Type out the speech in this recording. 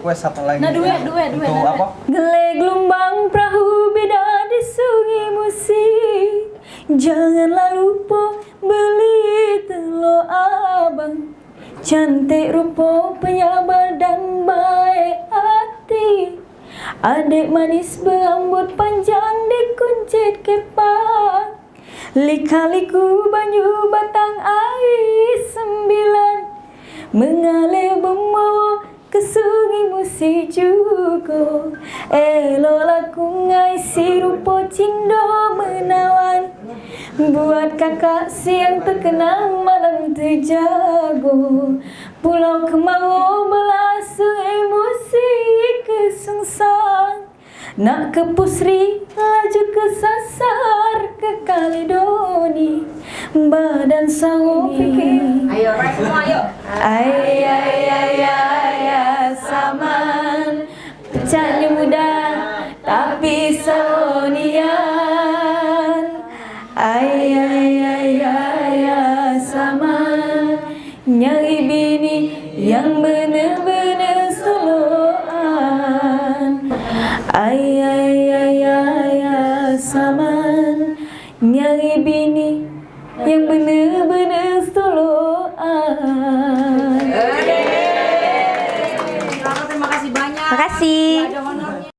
request satu lagi. Nah, duet. Untuk apa? Gelek gelombang perahu beda di sungai musik. Janganlah lupa beli telur abang. Cantik rupa, penyabar dan baik hati. Adik manis berambut panjang dikuncit kepang. Lika-liku banyu batang air 9 mengalir membawa ke sungai musik juga. Elok laku ngai si rupa cindo menawan. Buat kakak siang terkenang malam terjago. Pulau kemarau berlasu emosi kesengsang. Nak ke Pusri laju ke Sasar ke Kaledoni. Badan sarung fikir. Ayo, semua ayo. Ay, saman. Pecahnya mudah tapi salonian. Ay, saman. Nyari bini yang bener-bener soloan. Ay, saman. Nyari bini yang bener-bener soloan. Terima kasih banyak. Makasih. Ada